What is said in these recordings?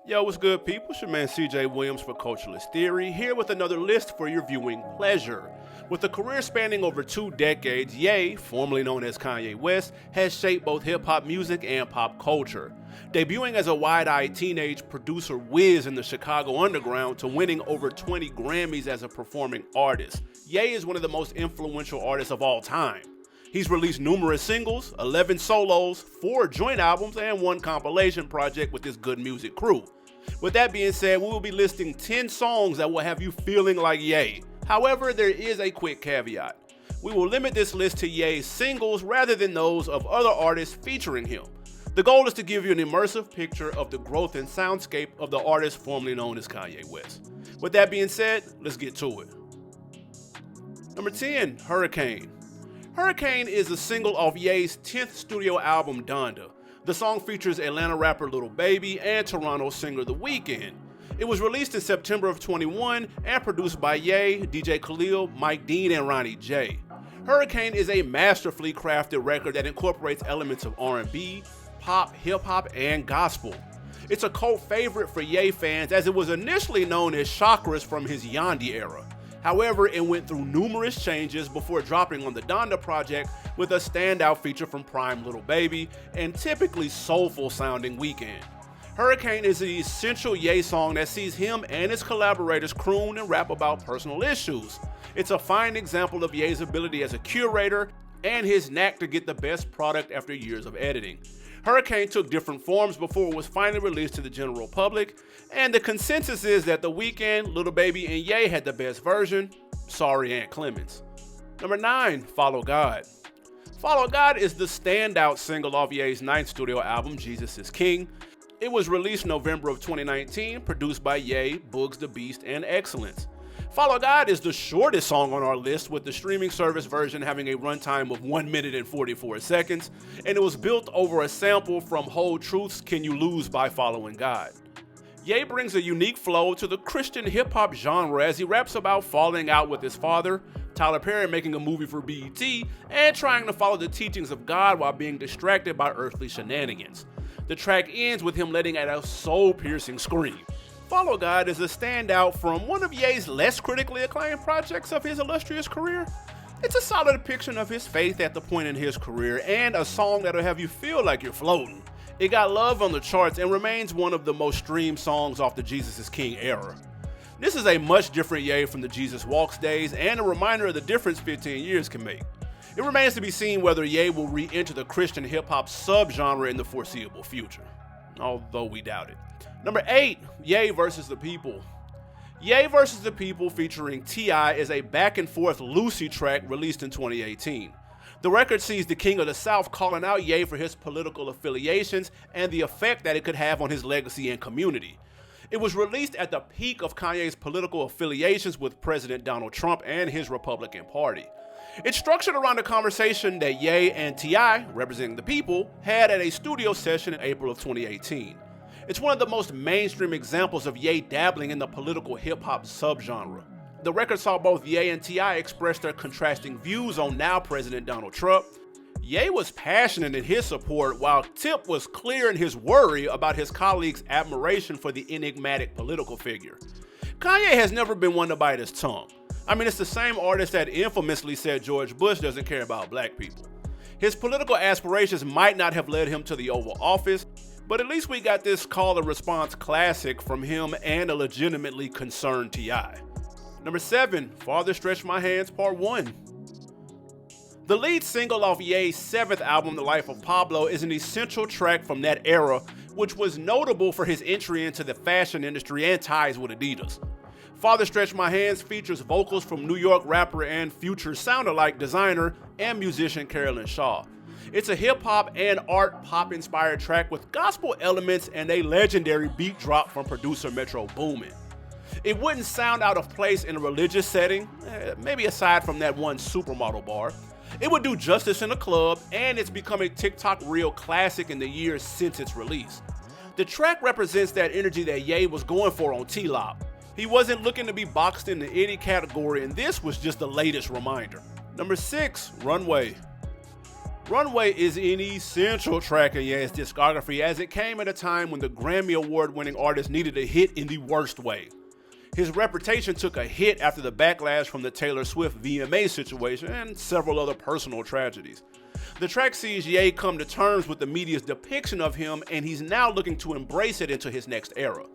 Yo, what's good, people? It's your man CJ Williams for Culturalist Theory, here with another list for your viewing pleasure. With a career spanning over 2 decades, Ye, formerly known as Kanye West, has shaped both hip-hop music and pop culture. Debuting as a wide-eyed teenage producer whiz in the Chicago underground to winning over 20 Grammys as a performing artist, Ye is one of the most influential artists of all time. He's released numerous singles, 11 solos, 4 joint albums, and 1 compilation project with his Good Music crew. With that being said, we will be listing 10 songs that will have you feeling like Ye. However, there is a quick caveat. We will limit this list to Ye's singles rather than those of other artists featuring him. The goal is to give you an immersive picture of the growth and soundscape of the artist formerly known as Kanye West. With that being said, let's get to it. Number 10, Hurricane. Hurricane is a single off Ye's 10th studio album, Donda. The song features Atlanta rapper Lil Baby and Toronto singer The Weeknd. It was released in September of 21 and produced by Ye, DJ Khalil, Mike Dean, and Ronnie J. Hurricane is a masterfully crafted record that incorporates elements of R&B, pop, hip-hop, and gospel. It's a cult favorite for Ye fans as it was initially known as Chakras from his Yandhi era. However, it went through numerous changes before dropping on the Donda project with a standout feature from Prime Lil Baby and typically soulful sounding Weeknd. Hurricane is the essential Ye song that sees him and his collaborators croon and rap about personal issues. It's a fine example of Ye's ability as a curator and his knack to get the best product after years of editing. Hurricane took different forms before it was finally released to the general public, and the consensus is that The Weeknd, Lil Baby, and Ye had the best version. Sorry, Aunt Clemens. Number 9, Follow God. Follow God is the standout single off Ye's 9th studio album, Jesus is King. It was released November of 2019, produced by Ye, Boogs the Beast, and Excellence. Follow God is the shortest song on our list, with the streaming service version having a runtime of 1 minute and 44 seconds, and it was built over a sample from Whole Truth's Can You Lose by Following God. Ye brings a unique flow to the Christian hip-hop genre as he raps about falling out with his father, Tyler Perry making a movie for BET, and trying to follow the teachings of God while being distracted by earthly shenanigans. The track ends with him letting out a soul-piercing scream. Follow God is a standout from one of Ye's less critically acclaimed projects of his illustrious career. It's a solid depiction of his faith at the point in his career and a song that'll have you feel like you're floating. It got love on the charts and remains one of the most streamed songs off the Jesus is King era. This is a much different Ye from the Jesus Walks days and a reminder of the difference 15 years can make. It remains to be seen whether Ye will re-enter the Christian hip-hop subgenre in the foreseeable future, although we doubt it. Number 8, Ye vs. the People. Ye vs. the People featuring T.I. is a back-and-forth Lucy track released in 2018. The record sees the King of the South calling out Ye for his political affiliations and the effect that it could have on his legacy and community. It was released at the peak of Kanye's political affiliations with President Donald Trump and his Republican Party. It's structured around a conversation that Ye and T.I., representing the people, had at a studio session in April of 2018. It's one of the most mainstream examples of Ye dabbling in the political hip-hop subgenre. The record saw both Ye and T.I. express their contrasting views on now President Donald Trump. Ye was passionate in his support, while Tip was clear in his worry about his colleagues' admiration for the enigmatic political figure. Kanye has never been one to bite his tongue. I mean, it's the same artist that infamously said George Bush doesn't care about black people. His political aspirations might not have led him to the Oval Office, but at least we got this call and response classic from him and a legitimately concerned T.I. Number 7, Farther Stretch My Hands Part 1. The lead single off Ye's 7th album, The Life of Pablo, is an essential track from that era, which was notable for his entry into the fashion industry and ties with Adidas. Farther Stretch My Hands features vocals from New York rapper and future sound-alike designer and musician Carolyn Shaw. It's a hip-hop and art pop-inspired track with gospel elements and a legendary beat drop from producer Metro Boomin. It wouldn't sound out of place in a religious setting, maybe aside from that one supermodel bar. It would do justice in a club, and it's become a TikTok reel classic in the years since its release. The track represents that energy that Ye was going for on T-Lop. He wasn't looking to be boxed into any category, and this was just the latest reminder. Number 6, Runway. Runway is an essential track in Ye's discography as it came at a time when the Grammy award-winning artist needed a hit in the worst way. His reputation took a hit after the backlash from the Taylor Swift VMA situation and several other personal tragedies. The track sees Ye come to terms with the media's depiction of him, and he's now looking to embrace it into his next era.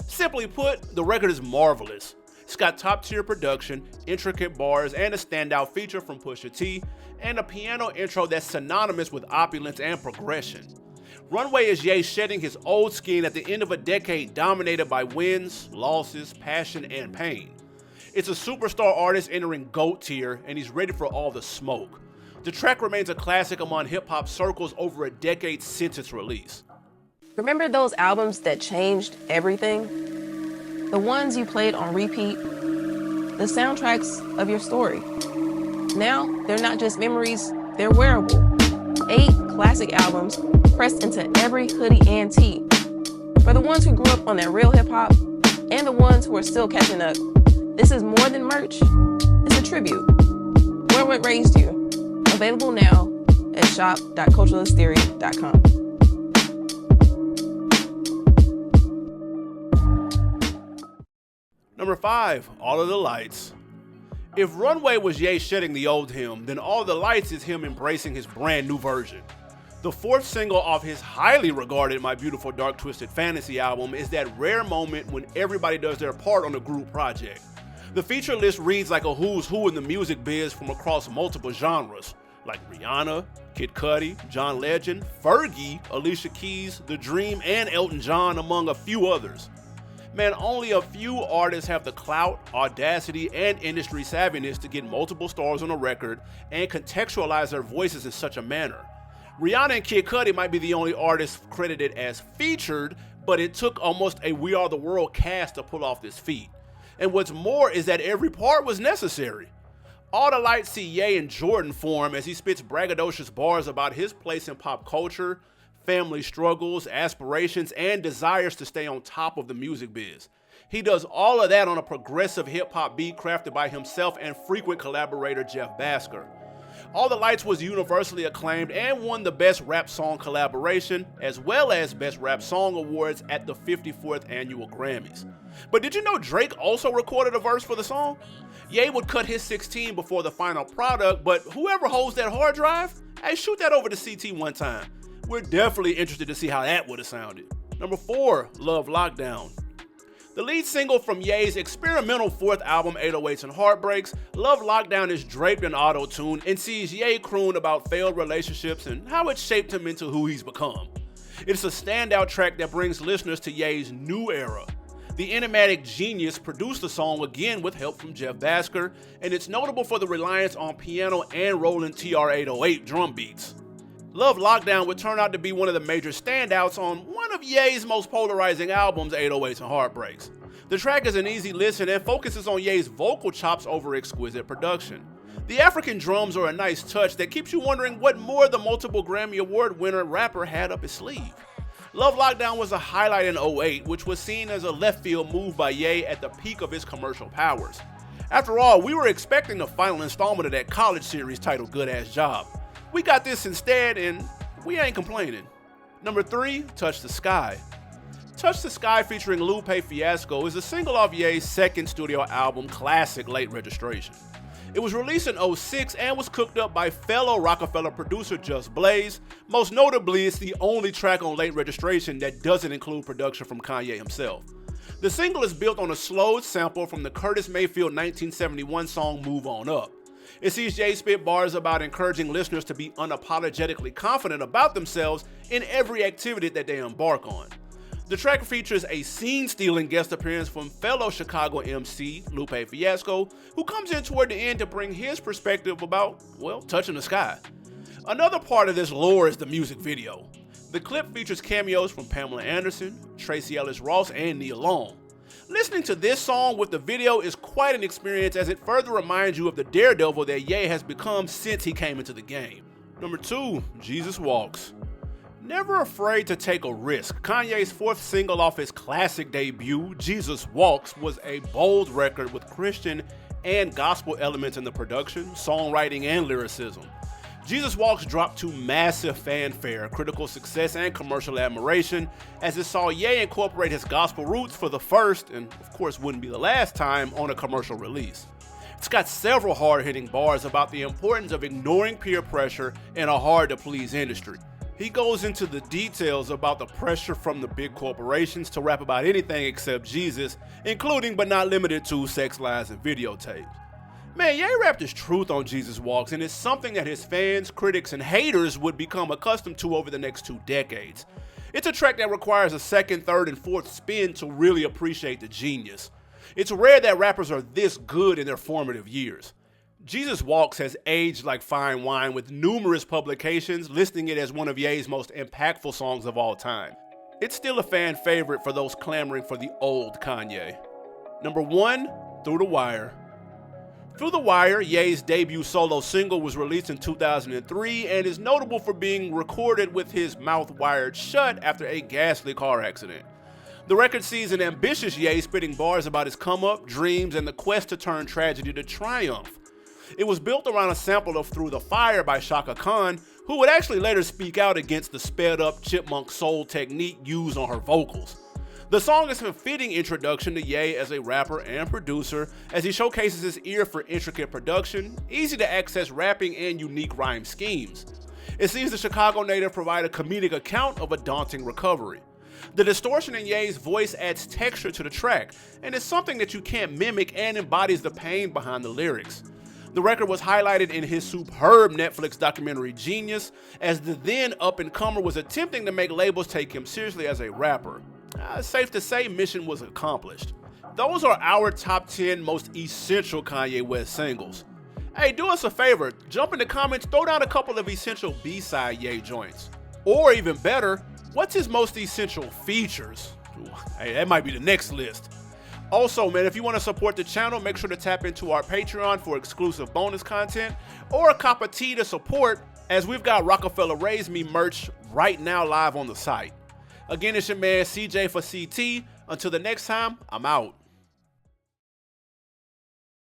Simply put, the record is marvelous. It's got top-tier production, intricate bars, and a standout feature from Pusha T, and a piano intro that's synonymous with opulence and progression. Runway is Ye shedding his old skin at the end of a decade dominated by wins, losses, passion, and pain. It's a superstar artist entering GOAT tier, and he's ready for all the smoke. The track remains a classic among hip-hop circles over a decade since its release. Remember those albums that changed everything? The ones you played on repeat? The soundtracks of your story. Now, they're not just memories, they're wearable. 8 classic albums pressed into every hoodie and tee. For the ones who grew up on that real hip-hop, and the ones who are still catching up, this is more than merch, it's a tribute. Wear what raised you. Available now at shop.culturalisttheory.com. Number 5, All of the Lights. If Runway was Ye shedding the old him, then All of the Lights is him embracing his brand new version. The 4th single off his highly regarded My Beautiful Dark Twisted Fantasy album is that rare moment when everybody does their part on a group project. The feature list reads like a who's who in the music biz from across multiple genres, like Rihanna, Kid Cudi, John Legend, Fergie, Alicia Keys, The Dream, and Elton John, among a few others. Man, only a few artists have the clout, audacity, and industry savviness to get multiple stars on a record and contextualize their voices in such a manner. Rihanna and Kid Cudi might be the only artists credited as featured, but it took almost a We Are the World cast to pull off this feat. And what's more is that every part was necessary. All the Lights see Ye in Jordan form as he spits braggadocious bars about his place in pop culture, family struggles, aspirations, and desires to stay on top of the music biz. He does all of that on a progressive hip-hop beat crafted by himself and frequent collaborator Jeff Basker. All the Lights was universally acclaimed and won the Best Rap Song Collaboration, as well as Best Rap Song Awards at the 54th Annual Grammys. But did you know Drake also recorded a verse for the song? Ye would cut his 16 before the final product, but whoever holds that hard drive, hey, shoot that over to CT one time. We're definitely interested to see how that would have sounded. Number 4, Love Lockdown. The lead single from Ye's experimental 4th album, 808s and Heartbreaks, Love Lockdown is draped in auto-tune and sees Ye croon about failed relationships and how it shaped him into who he's become. It's a standout track that brings listeners to Ye's new era. The enigmatic genius produced the song again with help from Jeff Basker, and it's notable for the reliance on piano and rolling TR-808 drum beats. Love Lockdown would turn out to be one of the major standouts on one of Ye's most polarizing albums, 808s and Heartbreaks. The track is an easy listen and focuses on Ye's vocal chops over exquisite production. The African drums are a nice touch that keeps you wondering what more the multiple Grammy Award winner rapper had up his sleeve. Love Lockdown was a highlight in 08, which was seen as a left field move by Ye at the peak of his commercial powers. After all, we were expecting the final installment of that college series titled Good Ass Job. We got this instead, and we ain't complaining. Number 3, Touch the Sky. Touch the Sky featuring Lupe Fiasco is a single off Ye's 2nd studio album, classic Late Registration. It was released in 06 and was cooked up by fellow Rockefeller producer Just Blaze. Most notably, it's the only track on Late Registration that doesn't include production from Kanye himself. The single is built on a slowed sample from the Curtis Mayfield 1971 song Move On Up. It sees Ye spit bars about encouraging listeners to be unapologetically confident about themselves in every activity that they embark on. The track features a scene-stealing guest appearance from fellow Chicago MC Lupe Fiasco, who comes in toward the end to bring his perspective about, well, touching the sky. Another part of this lore is the music video. The clip features cameos from Pamela Anderson, Tracee Ellis Ross, and Nia Long. Listening to this song with the video is quite an experience as it further reminds you of the daredevil that Ye has become since he came into the game. Number 2, Jesus Walks. Never afraid to take a risk, Kanye's 4th single off his classic debut, Jesus Walks, was a bold record with Christian and gospel elements in the production, songwriting, and lyricism. Jesus Walks dropped to massive fanfare, critical success, and commercial admiration as it saw Ye incorporate his gospel roots for the first, and of course wouldn't be the last time, on a commercial release. It's got several hard-hitting bars about the importance of ignoring peer pressure in a hard-to-please industry. He goes into the details about the pressure from the big corporations to rap about anything except Jesus, including but not limited to sex lies and videotapes. Man, Ye rapped his truth on Jesus Walks, and it's something that his fans, critics, and haters would become accustomed to over the next 2 decades. It's a track that requires a second, third, and fourth spin to really appreciate the genius. It's rare that rappers are this good in their formative years. Jesus Walks has aged like fine wine, with numerous publications listing it as one of Ye's most impactful songs of all time. It's still a fan favorite for those clamoring for the old Kanye. Number 1, Through the Wire. Through the Wire, Ye's debut solo single, was released in 2003 and is notable for being recorded with his mouth wired shut after a ghastly car accident. The record sees an ambitious Ye spitting bars about his come-up, dreams, and the quest to turn tragedy to triumph. It was built around a sample of Through the Fire by Shaka Khan, who would actually later speak out against the sped-up chipmunk soul technique used on her vocals. The song is a fitting introduction to Ye as a rapper and producer, as he showcases his ear for intricate production, easy-to-access rapping, and unique rhyme schemes. It sees the Chicago native provide a comedic account of a daunting recovery. The distortion in Ye's voice adds texture to the track, and is something that you can't mimic and embodies the pain behind the lyrics. The record was highlighted in his superb Netflix documentary Genius, as the then up-and-comer was attempting to make labels take him seriously as a rapper. Safe to say, mission was accomplished. Those are our top 10 most essential Kanye West singles. Hey, do us a favor, jump in the comments, throw down a couple of essential B-side Ye joints. Or even better, what's his most essential features? Hey, that might be the next list. Also, man, if you want to support the channel, make sure to tap into our Patreon for exclusive bonus content, or a cup of tea to support, as we've got Rockefeller Raise Me merch right now live on the site. Again, it's your man CJ for CT. Until the next time, I'm out.